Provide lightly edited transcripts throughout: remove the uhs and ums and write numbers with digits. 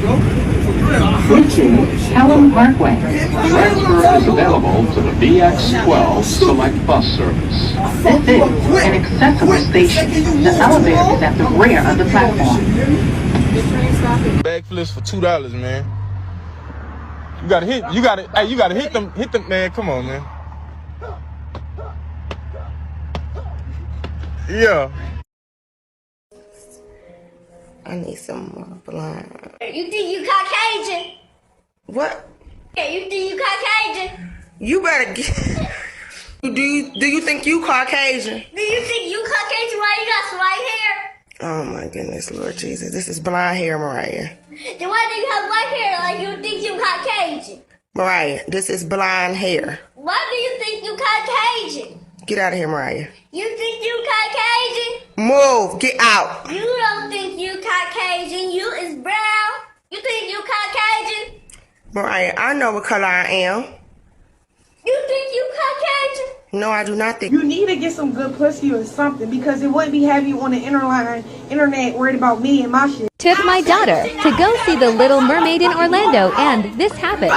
Reaching Pelham Parkway. Transfer is available to the BX12 Select Bus Service. This is an accessible station. The elevator is at the rear of the platform. Backflips for $2, man. You gotta hit them, man. Come on, man. Yeah. I need some more blind. You think you Caucasian? What? Yeah, you think you Caucasian? You better get... Do you think you Caucasian? Do you think you Caucasian? Why you got some white hair? Oh my goodness, Lord Jesus. This is blonde hair, Mariah. Then why do you have white hair like you think you Caucasian? Mariah, this is blonde hair. Why do you think you Caucasian? Get out of here, Mariah. You think you Caucasian? Move. Get out. You don't think you Caucasian. You is brown. You think you Caucasian? Mariah, I know what color I am. You think you Caucasian? No, I do not think. You need to get some good pussy or something because it wouldn't be having you on the internet worried about me and my shit. Took my daughter to go see The Little Mermaid in Orlando, and this happened.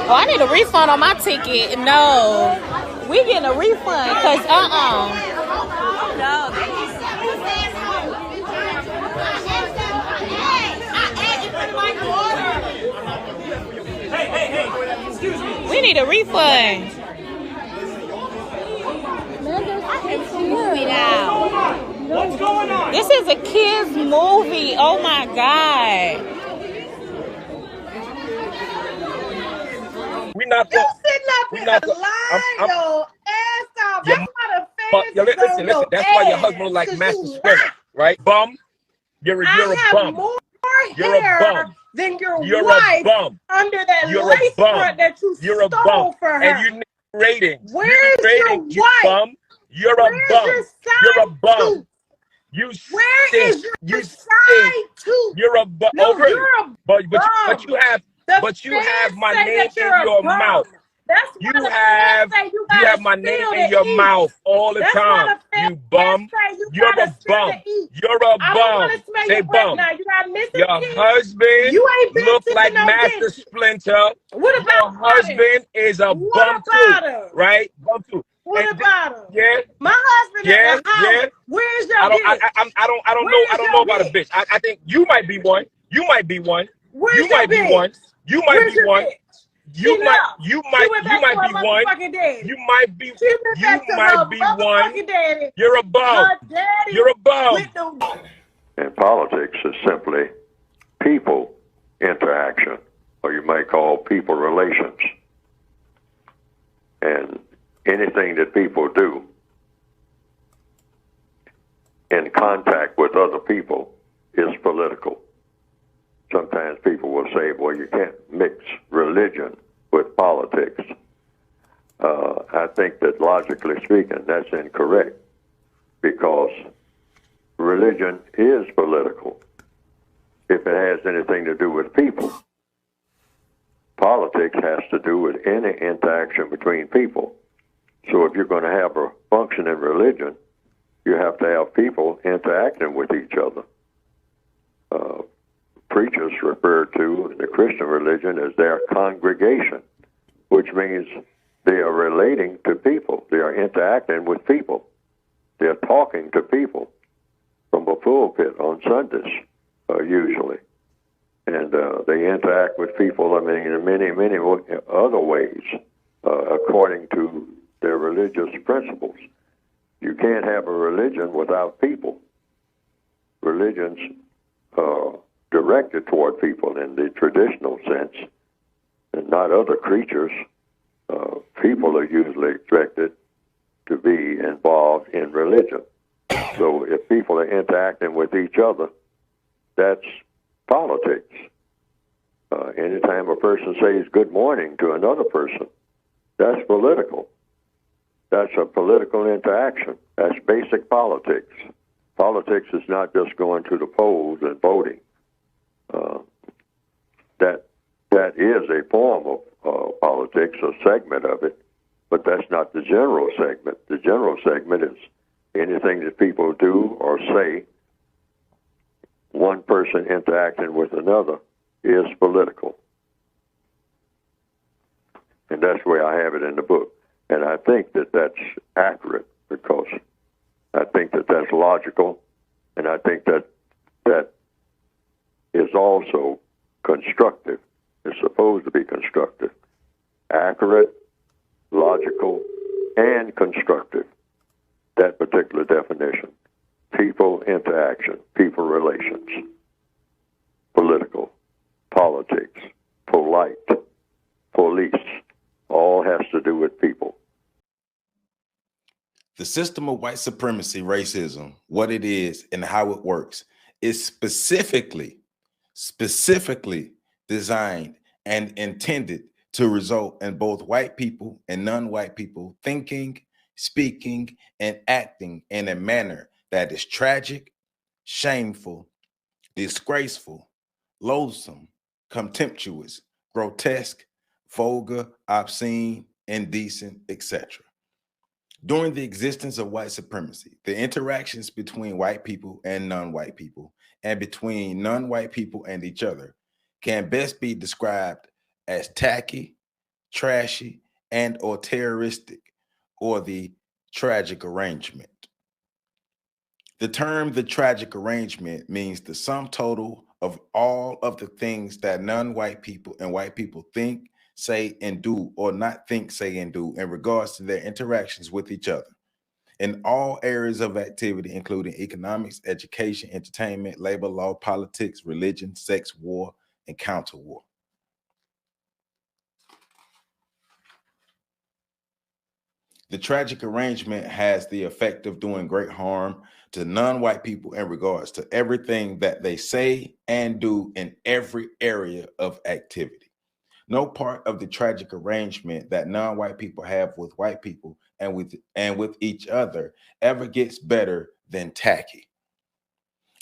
Oh, I need a refund on my ticket. No. We getting a refund because No. Hey, excuse me. We need a refund. What's going on? This is a kids movie. Oh my God. We not you sitting up here lying your ass off. That's why the fans listen. That's why your husband look like Master Splinter, right? Bum. You're a bum. More you're hair a bum. Than your you're wife a bum. Under that you're lace a bum. front that you you're stole a bum. for her. And you need ratings. Where's your you wife? Bum. You're a bum. You're a bum. Tooth? You Where stink. is your you side tooth? You're a bum. No, Over. you're a but you have the but you have my name in you're your mouth. That's you have my name in your mouth all the time. You bum. You're a bum. You're a bum. Say bum. Your husband look like Master Splinter. What about your husband is a bum too, right? Bum too. What about him? Yeah. My husband yeah, in the house. Yeah. Where's your bitch? I don't know about a bitch. I think you might be one. You might be one. You might be one. You might be one. You might be one. You might be one. You're a bum. You're a bum. And politics is simply people interaction, or you may call people relations. And anything that people do in contact with other people is political. Sometimes people will say, well, you can't mix religion with politics. I think that logically speaking, that's incorrect, because religion is political if it has anything to do with people. Politics has to do with any interaction between people. So if you're going to have a function in religion, you have to have people interacting with each other. Preachers refer to in the Christian religion as their congregation, which means they are relating to people. They are interacting with people. They're talking to people from a pulpit on Sundays, usually. And they interact with people, I mean, in many, many other ways, according to their religious principles. You can't have a religion without people. Religions directed toward people in the traditional sense, and not other creatures. People are usually expected to be involved in religion. So if people are interacting with each other, that's politics. Anytime a person says good morning to another person, that's political. That's a political interaction. That's basic politics. Politics is not just going to the polls and voting. That is a form of politics, a segment of it, but that's not the general segment. The general segment is anything that people do or say, one person interacting with another, is political. And that's the way I have it in the book. And I think that that's accurate because I think that that's logical, and I think that that is also constructive. It's supposed to be constructive, accurate, logical, and constructive. That particular definition. People interaction, people relations, political, politics, polite, police, all has to do with people. The system of white supremacy, racism, what it is and how it works is specifically designed and intended to result in both white people and non-white people thinking, speaking, and acting in a manner that is tragic, shameful, disgraceful, loathsome, contemptuous, grotesque, vulgar, obscene, indecent, etc. During the existence of white supremacy, the interactions between white people and non-white people, and between non-white people and each other, can best be described as tacky, trashy, and or terroristic, or the tragic arrangement. The term the tragic arrangement means the sum total of all of the things that non-white people and white people think, say, and do, or not think, say, and do in regards to their interactions with each other in all areas of activity, including economics, education, entertainment, labor law, politics, religion, sex, war, and counter war. The tragic arrangement has the effect of doing great harm to non-white people in regards to everything that they say and do in every area of activity. No part of the tragic arrangement that non-white people have with white people and with each other ever gets better than tacky.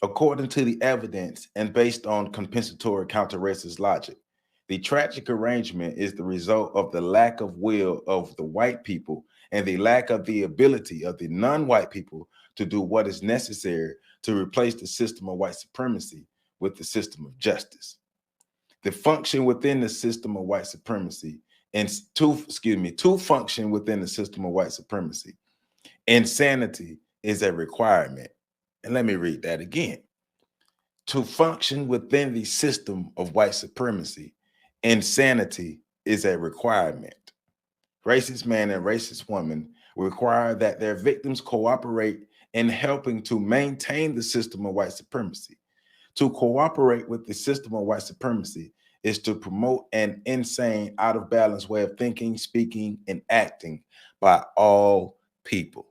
According to the evidence and based on compensatory counter-racist logic, the tragic arrangement is the result of the lack of will of the white people and the lack of the ability of the non-white people to do what is necessary to replace the system of white supremacy with the system of justice. The function within the system of white supremacy, and to function within the system of white supremacy, insanity is a requirement. And let me read that again. To function within the system of white supremacy, insanity is a requirement. Racist man and racist woman require that their victims cooperate in helping to maintain the system of white supremacy. To cooperate with the system of white supremacy is to promote an insane, out of balance way of thinking, speaking, and acting by all people.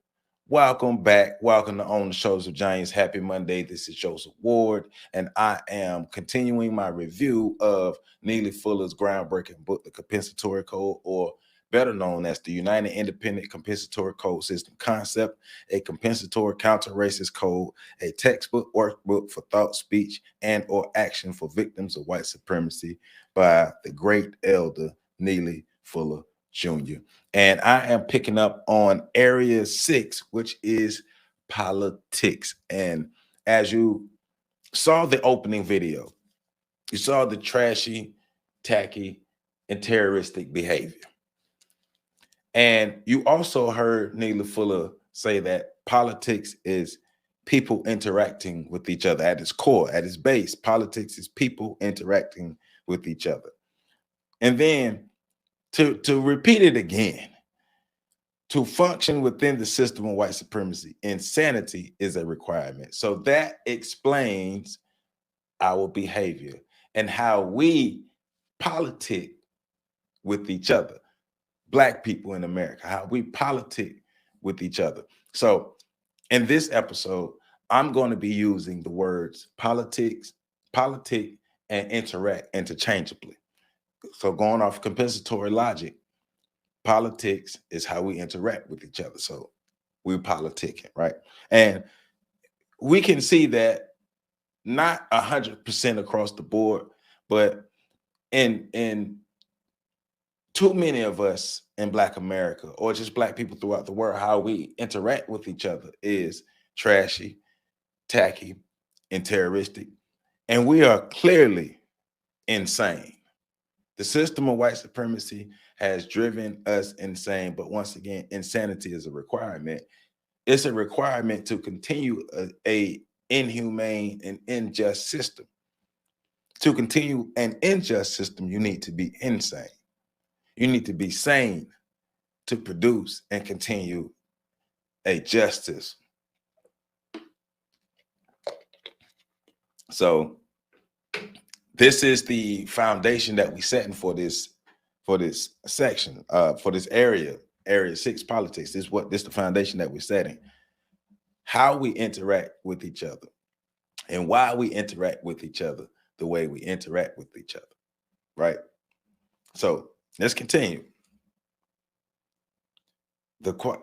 Welcome back. Welcome to On the Shoulders of Giants. Happy Monday. This is Joseph Ward, and I am continuing my review of Neely Fuller's groundbreaking book, The Compensatory Code, or better known as the United Independent Compensatory Code System Concept, a compensatory counter-racist code, a textbook workbook for thought, speech, and or action for victims of white supremacy by the great elder Neely Fuller Jr. And I am picking up on area 6, which is politics. And as you saw the opening video, you saw the trashy, tacky, and terroristic behavior. And you also heard Neely Fuller say that politics is people interacting with each other at its core, at its base. Politics is people interacting with each other. And then to repeat it again, to function within the system of white supremacy, insanity is a requirement. So that explains our behavior and how we politic with each other. Black people in America, how we politic with each other. So in this episode, I'm going to be using the words politics, politic, and interact interchangeably. So going off compensatory logic, politics is how we interact with each other. So we're politicking, right? And we can see that not 100% across the board, but in too many of us in Black America, or just Black people throughout the world, how we interact with each other is trashy, tacky, and terroristic. And we are clearly insane. The system of white supremacy has driven us insane. But once again, insanity is a requirement. It's a requirement to continue a inhumane and unjust system. To continue an unjust system, you need to be insane. You need to be sane to produce and continue a justice. So this is the foundation that we setting for this section, for this area 6 politics. This is the foundation that we're setting. How we interact with each other and why we interact with each other the way we interact with each other, right? So let's continue.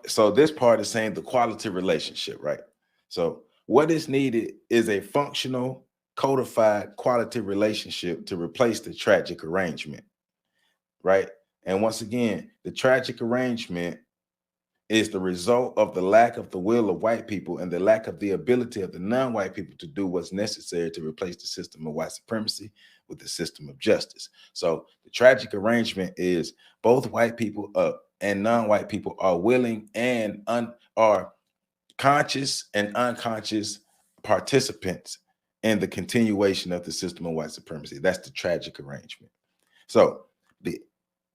So this part is saying the quality relationship, right? So what is needed is a functional, codified quality relationship to replace the tragic arrangement, right? And once again, the tragic arrangement is the result of the lack of the will of white people and the lack of the ability of the non-white people to do what's necessary to replace the system of white supremacy with the system of justice. So the tragic arrangement is both white people and non-white people are willing and are conscious and unconscious participants in the continuation of the system of white supremacy. That's the tragic arrangement. So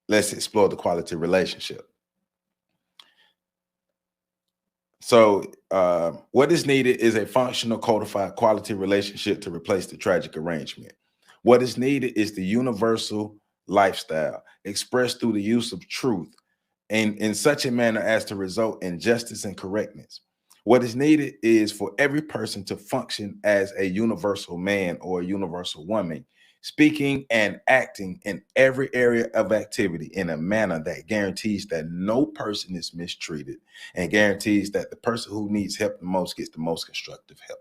let's explore the quality relationship. So what is needed is a functional, codified quality relationship to replace the tragic arrangement. What is needed is the universal lifestyle expressed through the use of truth and in such a manner as to result in justice and correctness. What is needed is for every person to function as a universal man or a universal woman, speaking and acting in every area of activity in a manner that guarantees that no person is mistreated and guarantees that the person who needs help the most gets the most constructive help.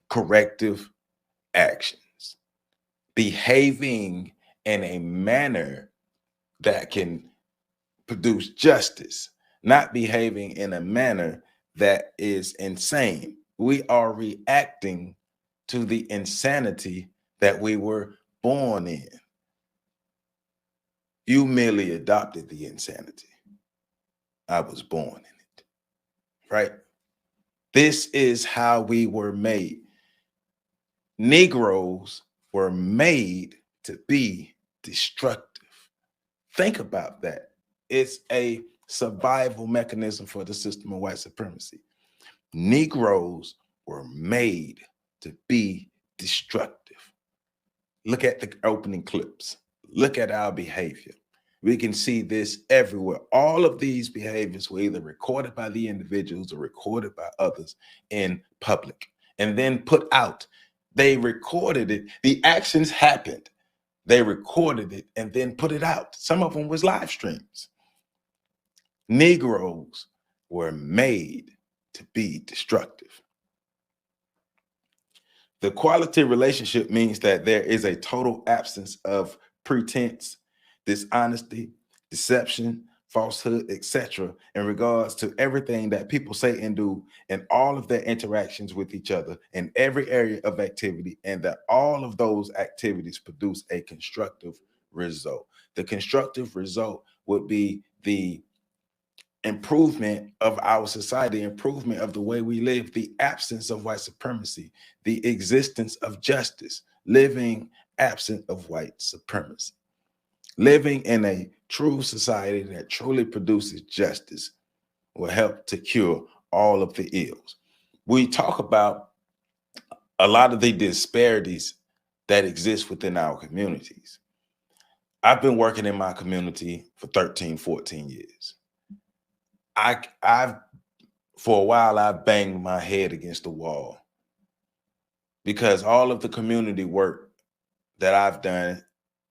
Corrective actions. Behaving in a manner that can produce justice, not behaving in a manner that is insane. We are reacting to the insanity that we were born in. You merely adopted the insanity. I was born in it, right? This is how we were made. Negroes were made to be destructive. Think about that. It's a survival mechanism for the system of white supremacy. Negroes were made to be destructive. Look at the opening clips. Look at our behavior. We can see this everywhere. All of these behaviors were either recorded by the individuals or recorded by others in public and then put out. They recorded it. The actions happened. They recorded it and then put it out. Some of them was live streams. Negroes were made to be destructive. The quality relationship means that there is a total absence of pretense, dishonesty, deception, falsehood, etc. in regards to everything that people say and do in all of their interactions with each other in every area of activity, and that all of those activities produce a constructive result. The constructive result would be the improvement of our society, improvement of the way we live, the absence of white supremacy, the existence of justice, living absent of white supremacy. Living in a true society that truly produces justice will help to cure all of the ills. We talk about a lot of the disparities that exist within our communities. I've been working in my community for 13, 14 years. I've for a while, I banged my head against the wall because all of the community work that I've done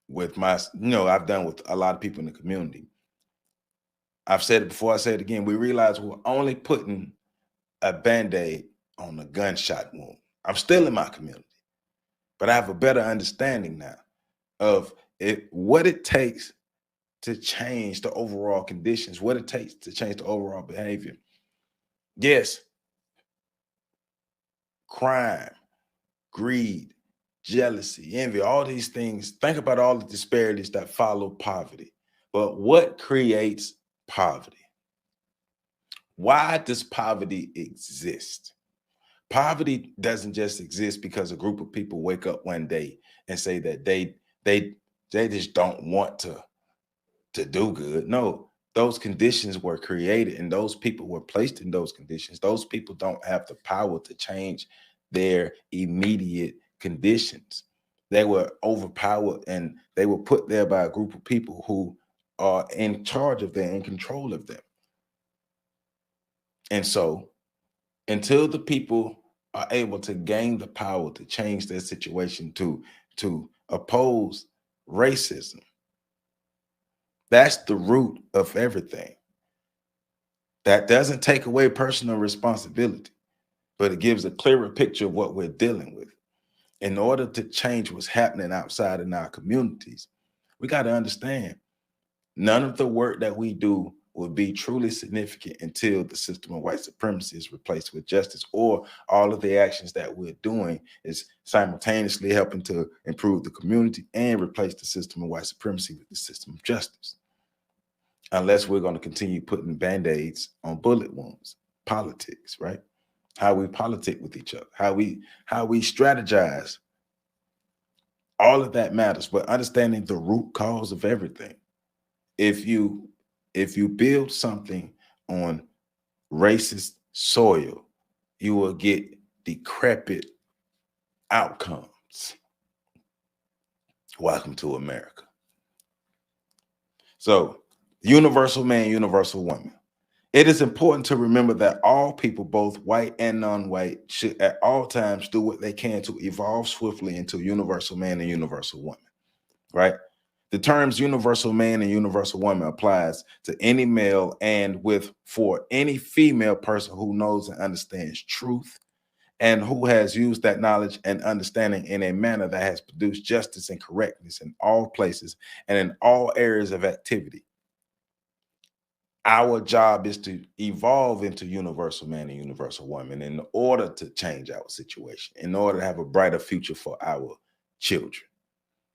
with I've done with a lot of people in the community. I've said it before, I say it again. We realize we're only putting a Band-Aid on a gunshot wound. I'm still in my community, but I have a better understanding now of what it takes to change the overall conditions, what it takes to change the overall behavior. Yes, crime, greed, jealousy, envy, all these things. Think about all the disparities that follow poverty. But what creates poverty? Why does poverty exist? Poverty doesn't just exist because a group of people wake up one day and say that they just don't want to do good. No, those conditions were created and those people were placed in those conditions. Those people don't have the power to change their immediate conditions. They were overpowered and they were put there by a group of people who are in charge of them, in control of them. And so until the people are able to gain the power to change their situation, to oppose racism, that's the root of everything. That doesn't take away personal responsibility, but it gives a clearer picture of what we're dealing with. In order to change what's happening outside in our communities, we got to understand none of the work that we do will be truly significant until the system of white supremacy is replaced with justice, or all of the actions that we're doing is simultaneously helping to improve the community and replace the system of white supremacy with the system of justice. Unless we're going to continue putting band-aids on bullet wounds. Politics, right? How we politic with each other, how we strategize. All of that matters, but understanding the root cause of everything. If you build something on racist soil, you will get decrepit outcomes. Welcome to America. So, universal man, universal woman. It is important to remember that all people, both white and non-white, should at all times do what they can to evolve swiftly into universal man and universal woman, right? The terms universal man and universal woman applies to any male and for any female person who knows and understands truth and who has used that knowledge and understanding in a manner that has produced justice and correctness in all places and in all areas of activity. Our job is to evolve into universal man and universal woman in order to change our situation, in order to have a brighter future for our children.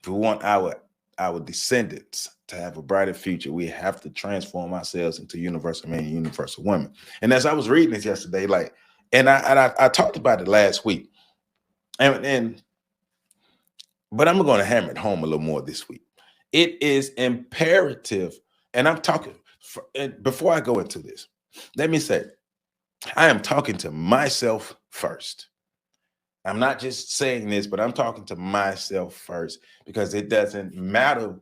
If we want our descendants to have a brighter future, we have to transform ourselves into universal man and universal woman. And as I was reading this yesterday, and I talked about it last week, but I'm going to hammer it home a little more this week. It is imperative, and I'm talking, before I go into this, let me say, I am talking to myself first. I'm not just saying this, but I'm talking to myself first, because it doesn't matter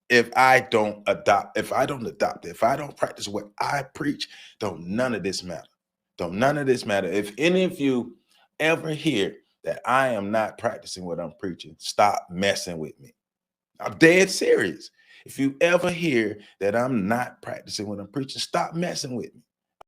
if I don't adopt, if I don't practice what I preach, none of this matter. None of this matter. If any of you ever hear that I am not practicing what I'm preaching, stop messing with me. I'm dead serious. If you ever hear that I'm not practicing what I'm preaching, stop messing with me.